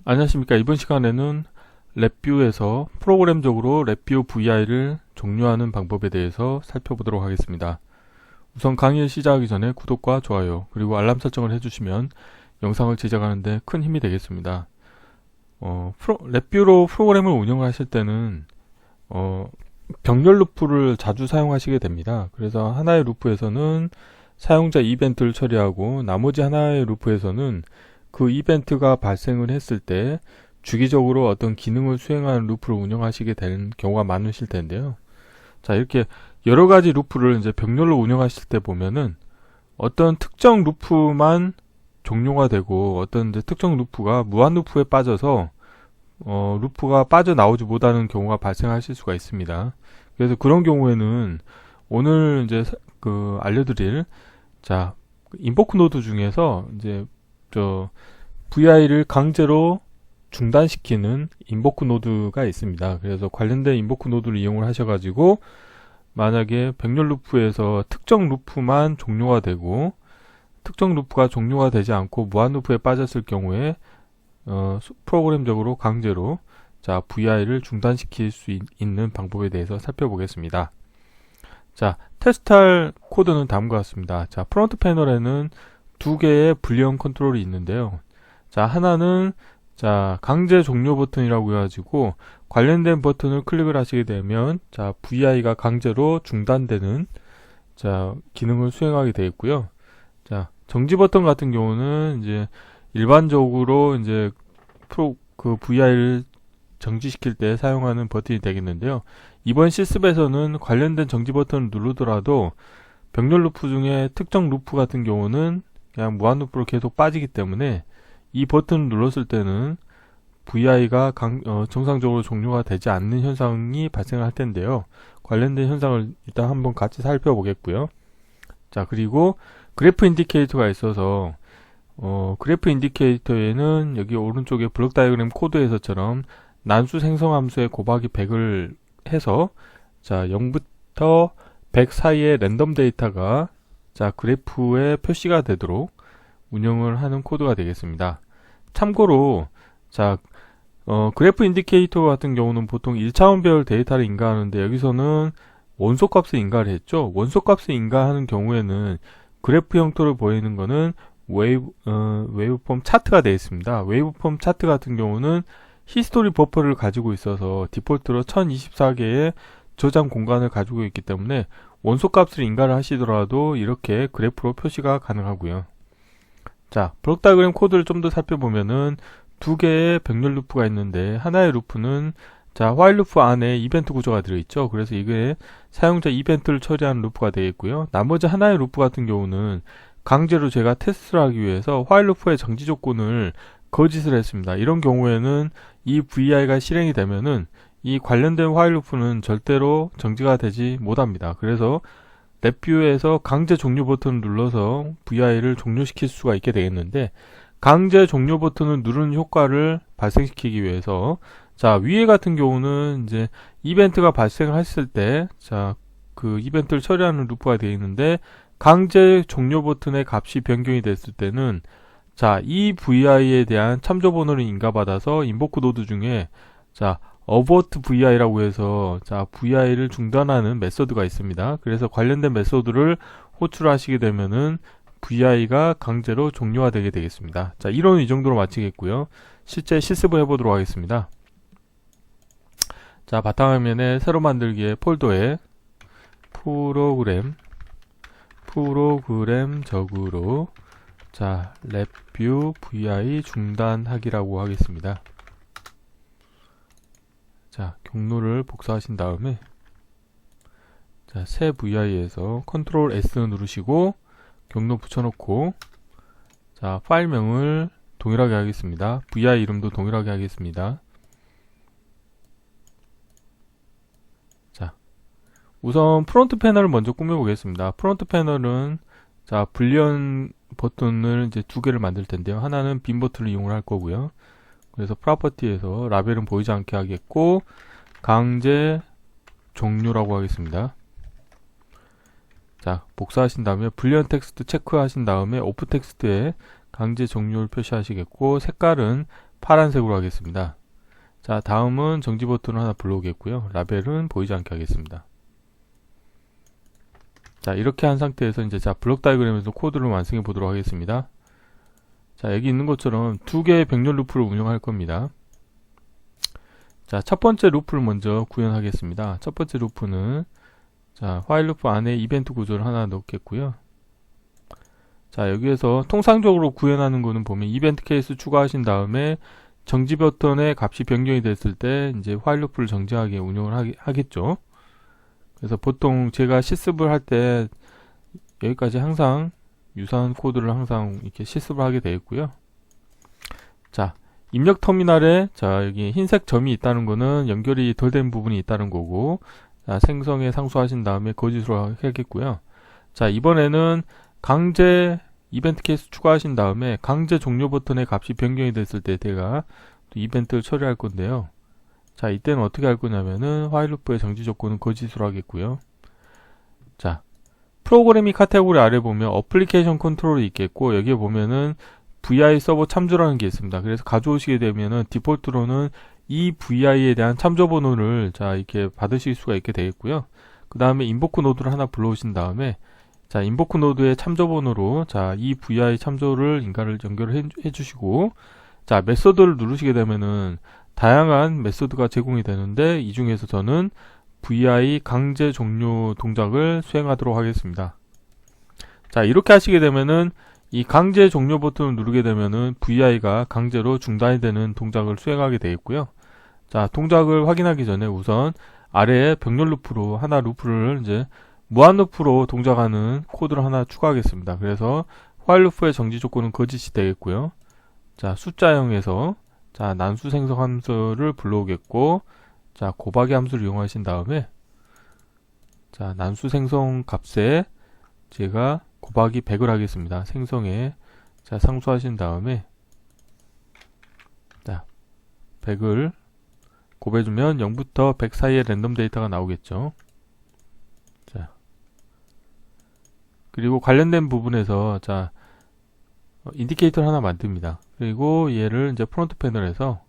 안녕하십니까. 이번 시간에는 랩뷰에서 프로그램적으로 랩뷰 VI를 종료하는 방법에 대해서 살펴보도록 하겠습니다. 우선 강의를 시작하기 전에 구독과 좋아요 그리고 알람 설정을 해주시면 영상을 제작하는데 큰 힘이 되겠습니다. 랩뷰로 프로그램을 운영하실 때는 병렬 루프를 자주 사용하시게 됩니다. 그래서 하나의 루프에서는 사용자 이벤트를 처리하고 나머지 하나의 루프에서는 그 이벤트가 발생을 했을 때 주기적으로 어떤 기능을 수행하는 루프를 운영하시게 되는 경우가 많으실 텐데요. 자, 이렇게 여러 가지 루프를 이제 병렬로 운영하실 때 보면은 어떤 특정 루프만 종료가 되고 어떤 이제 특정 루프가 무한 루프에 빠져서 루프가 빠져나오지 못하는 경우가 발생하실 수가 있습니다. 그래서 그런 경우에는 오늘 이제 알려드릴 인보크 노드 중에서 이제 VI를 강제로 중단시키는 인보크 노드가 있습니다. 그래서 관련된 인보크 노드를 이용을 하셔가지고 만약에 병렬 루프에서 특정 루프만 종료가 되고 특정 루프가 종료가 되지 않고 무한 루프에 빠졌을 경우에 프로그램적으로 강제로 VI를 중단시킬 수 있는 방법에 대해서 살펴보겠습니다. 자, 테스트할 코드는 다음과 같습니다. 자, 프론트 패널에는 두 개의 불리언 컨트롤이 있는데요. 자, 하나는 강제 종료 버튼이라고 해가지고 관련된 버튼을 클릭을 하시게 되면 VI가 강제로 중단되는 기능을 수행하게 되어 있고요. 정지 버튼 같은 경우는 이제 일반적으로 이제 VI를 정지시킬 때 사용하는 버튼이 되겠는데요. 이번 실습에서는 관련된 정지 버튼을 누르더라도 병렬 루프 중에 특정 루프 같은 경우는 그냥 무한 루프로 계속 빠지기 때문에 이 버튼을 눌렀을 때는 VI가 정상적으로 종료가 되지 않는 현상이 발생할 텐데요. 관련된 현상을 일단 한번 같이 살펴보겠고요. 자, 그리고 그래프 인디케이터가 있어서 그래프 인디케이터에는 여기 오른쪽에 블록 다이어그램 코드에서처럼 난수 생성 함수에 곱하기 100을 해서 0부터 100 사이의 랜덤 데이터가 그래프에 표시가 되도록 운영을 하는 코드가 되겠습니다. 참고로 그래프 인디케이터 같은 경우는 보통 1차원별 데이터를 인가하는데 여기서는 원소값을 인가를 했죠. 원소값을 인가하는 경우에는 그래프 형태로 보이는 거는 웨이브폼 차트가 되어 있습니다. 웨이브폼 차트 같은 경우는 히스토리 버퍼를 가지고 있어서 디폴트로 1024개의 저장 공간을 가지고 있기 때문에 원소값을 인가를 하시더라도 이렇게 그래프로 표시가 가능하고요. 자, 블록 다이어그램 코드를 좀 더 살펴보면은 두 개의 병렬 루프가 있는데 하나의 루프는 while 루프 안에 이벤트 구조가 들어있죠. 그래서 이게 사용자 이벤트를 처리하는 루프가 되겠고요. 나머지 하나의 루프 같은 경우는 강제로 제가 테스트를 하기 위해서 while 루프의 정지 조건을 거짓을 했습니다. 이런 경우에는 이 VI가 실행이 되면은 이 관련된 while 루프는 절대로 정지가 되지 못합니다. 그래서 랩뷰에서 강제 종료 버튼을 눌러서 VI를 종료시킬 수가 있게 되겠는데 강제 종료 버튼을 누르는 효과를 발생시키기 위해서 위에 같은 경우는 이제 이벤트가 발생했을 때 그 이벤트를 처리하는 루프가 되어 있는데 강제 종료 버튼의 값이 변경이 됐을 때는 이 VI에 대한 참조 번호를 인가받아서 인보크 노드 중에 avert VI라고 해서 VI를 중단하는 메서드가 있습니다. 그래서 관련된 메서드를 호출하시게 되면은 VI가 강제로 종료가 되게 되겠습니다. 이론은 이 정도로 마치겠고요. 실제 실습을 해보도록 하겠습니다. 바탕화면에 새로 만들기의 폴더에 프로그램적으로 랩뷰 VI 중단하기라고 하겠습니다. 경로를 복사하신 다음에 새 VI에서 컨트롤 S 누르시고 경로 붙여놓고 파일명을 동일하게 하겠습니다. VI 이름도 동일하게 하겠습니다. 우선 프론트 패널을 먼저 꾸며보겠습니다. 프론트 패널은 불리언 버튼을 이제 두 개를 만들 텐데요. 하나는 빈 버튼을 이용을 할 거고요. 그래서 프로퍼티에서 라벨은 보이지 않게 하겠고 강제 종료라고 하겠습니다. 복사하신 다음에 불리언 텍스트 체크하신 다음에 오프 텍스트에 강제 종료를 표시하시겠고 색깔은 파란색으로 하겠습니다. 자, 다음은 정지 버튼을 하나 불러오겠고요. 라벨은 보이지 않게 하겠습니다. 자, 이렇게 한 상태에서 이제 블록 다이그램에서 코드를 완성해 보도록 하겠습니다. 자, 여기 있는 것처럼 두 개의 병렬 루프를 운영할 겁니다. 자, 첫 번째 루프를 먼저 구현하겠습니다. 첫 번째 루프는 자, 화일 루프 안에 이벤트 구조를 하나 넣겠고요. 자, 여기에서 통상적으로 구현하는 거는 보면 이벤트 케이스 추가하신 다음에 정지 버튼의 값이 변경이 됐을 때 이제 화일 루프를 정지하게 운영을 하겠죠. 그래서 보통 제가 실습을 할 때 여기까지 항상 유사한 코드를 항상 이렇게 실습을 하게 되어 있고요. 자, 입력 터미널에 자, 여기 흰색 점이 있다는 거는 연결이 덜 된 부분이 있다는 거고, 자, 생성에 상수하신 다음에 거짓으로 하겠고요. 자, 이번에는 강제 이벤트 케이스 추가하신 다음에 강제 종료 버튼의 값이 변경이 됐을 때 제가 또 이벤트를 처리할 건데요. 자, 이때는 어떻게 할 거냐면은 화일 루프의 정지 조건은 거짓으로 하겠고요. 자, 프로그래밍 카테고리 아래 보면 어플리케이션 컨트롤이 있겠고, 여기에 보면은 VI 서버 참조라는 게 있습니다. 그래서 가져오시게 되면은 디폴트로는 이 VI에 대한 참조 번호를 자, 이렇게 받으실 수가 있게 되겠고요. 그 다음에 인보크 노드를 하나 불러오신 다음에 자, 인보크 노드의 참조 번호로 자, 이 VI 참조를 인가를 연결을 해 주시고, 자, 메소드를 누르시게 되면은 다양한 메소드가 제공이 되는데, 이 중에서 저는 VI 강제 종료 동작을 수행하도록 하겠습니다. 자, 이렇게 하시게 되면은 이 강제 종료 버튼을 누르게 되면은 VI가 강제로 중단이 되는 동작을 수행하게 되겠고요. 자, 동작을 확인하기 전에 우선 아래에 병렬 루프로 하나 루프를 이제 무한 루프로 동작하는 코드를 하나 추가하겠습니다. 그래서 화일 루프의 정지 조건은 거짓이 되겠고요. 자, 숫자형에서 자, 난수 생성 함수를 불러오겠고, 자, 곱하기 함수를 이용하신 다음에 자, 난수 생성 값에 제가 곱하기 100을 하겠습니다. 생성에 자, 상수하신 다음에 자, 100을 곱해주면 0부터 100 사이의 랜덤 데이터가 나오겠죠. 자, 그리고 관련된 부분에서 자, 인디케이터를 하나 만듭니다. 그리고 얘를 이제 프론트 패널에서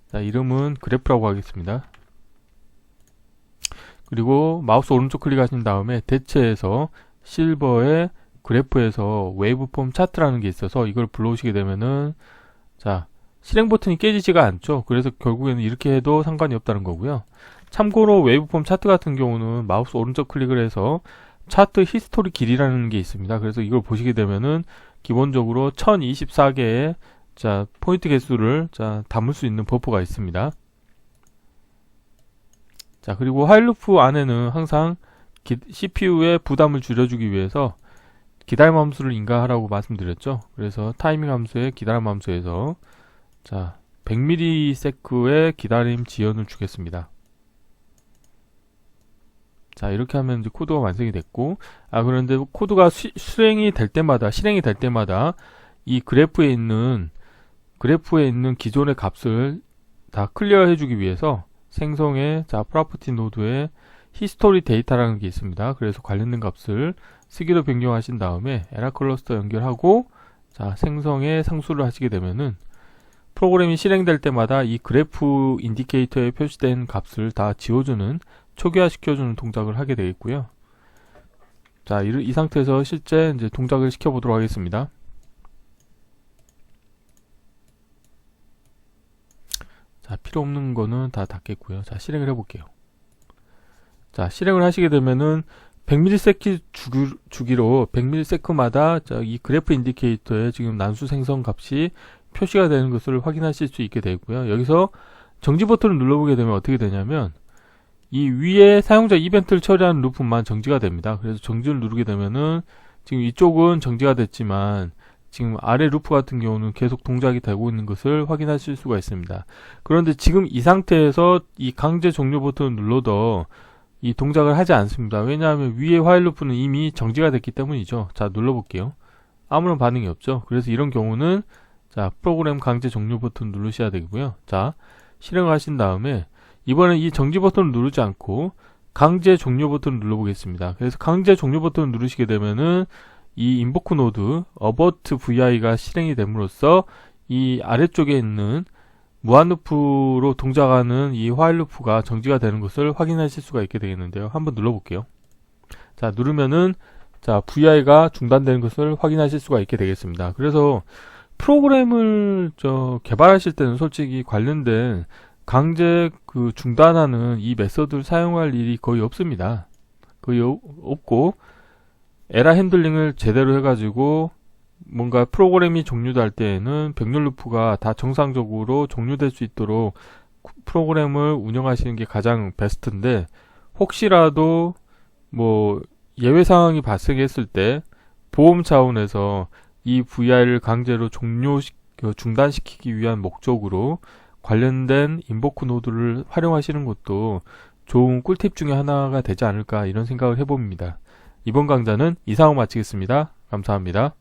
자, 이름은 그래프라고 하겠습니다. 그리고 마우스 오른쪽 클릭하신 다음에 대체에서 실버의 그래프에서 웨이브폼 차트라는 게 있어서 이걸 불러오시게 되면은 자, 실행 버튼이 깨지지가 않죠. 그래서 결국에는 이렇게 해도 상관이 없다는 거고요. 참고로 웨이브폼 차트 같은 경우는 마우스 오른쪽 클릭을 해서 차트 히스토리 길이라는 게 있습니다. 그래서 이걸 보시게 되면은 기본적으로 1024개의 자, 포인트 개수를 자, 담을 수 있는 버퍼가 있습니다. 자, 그리고 화일 루프 안에는 항상 CPU의 부담을 줄여주기 위해서 기다림 함수를 인가하라고 말씀드렸죠. 그래서 타이밍 함수의 기다림 함수에서 자, 100ms의 기다림 지연을 주겠습니다. 자, 이렇게 하면 이제 코드가 완성이 됐고, 그런데 코드가 실행이 될 때마다 이 그래프에 있는 기존의 값을 다 클리어 해주기 위해서 생성의 자, 프로퍼티 노드에 히스토리 데이터라는 게 있습니다. 그래서 관련된 값을 쓰기로 변경하신 다음에 에라 클러스터 연결하고 자, 생성의 상수를 하시게 되면은 프로그램이 실행될 때마다 이 그래프 인디케이터에 표시된 값을 다 지워주는 초기화 시켜주는 동작을 하게 되겠고요. 자, 이 상태에서 실제 이제 동작을 시켜보도록 하겠습니다. 자, 필요 없는 거는 다 닫겠고요. 자, 실행을 해볼게요. 자, 실행을 하시게 되면은 100ms 주기로 100ms마다 이 그래프 인디케이터에 지금 난수 생성 값이 표시가 되는 것을 확인하실 수 있게 되고요. 여기서 정지 버튼을 눌러보게 되면 어떻게 되냐면 이 위에 사용자 이벤트를 처리하는 루프만 정지가 됩니다. 그래서 정지를 누르게 되면은 지금 이쪽은 정지가 됐지만 지금 아래 루프 같은 경우는 계속 동작이 되고 있는 것을 확인하실 수가 있습니다. 그런데 지금 이 상태에서 이 강제 종료 버튼을 눌러도 이 동작을 하지 않습니다. 왜냐하면 위에 화일 루프는 이미 정지가 됐기 때문이죠. 자, 눌러볼게요. 아무런 반응이 없죠. 그래서 이런 경우는 자, 프로그램 강제 종료 버튼 누르셔야 되고요. 자, 실행을 하신 다음에 이번엔 이 정지 버튼을 누르지 않고 강제 종료 버튼을 눌러보겠습니다. 그래서 강제 종료 버튼을 누르시게 되면은 이 인보크 노드 abort vi가 실행이 됨으로써 이 아래쪽에 있는 무한 루프로 동작하는 이 화일 루프가 정지가 되는 것을 확인하실 수가 있게 되겠는데요. 한번 눌러볼게요. 자, 누르면은 자, VI가 중단되는 것을 확인하실 수가 있게 되겠습니다. 그래서 프로그램을 개발하실 때는 솔직히 관련된 강제 중단하는 이 메서드를 사용할 일이 거의 없습니다. 거의 없고, 에라 핸들링을 제대로 해가지고 뭔가 프로그램이 종료될 때에는 병렬 루프가 다 정상적으로 종료될 수 있도록 프로그램을 운영하시는 게 가장 베스트인데, 혹시라도 뭐 예외 상황이 발생했을 때 보험 차원에서 이 VI를 강제로 중단시키기 위한 목적으로 관련된 인보크 노드를 활용하시는 것도 좋은 꿀팁 중에 하나가 되지 않을까 이런 생각을 해봅니다. 이번 강좌는 이상으로 마치겠습니다. 감사합니다.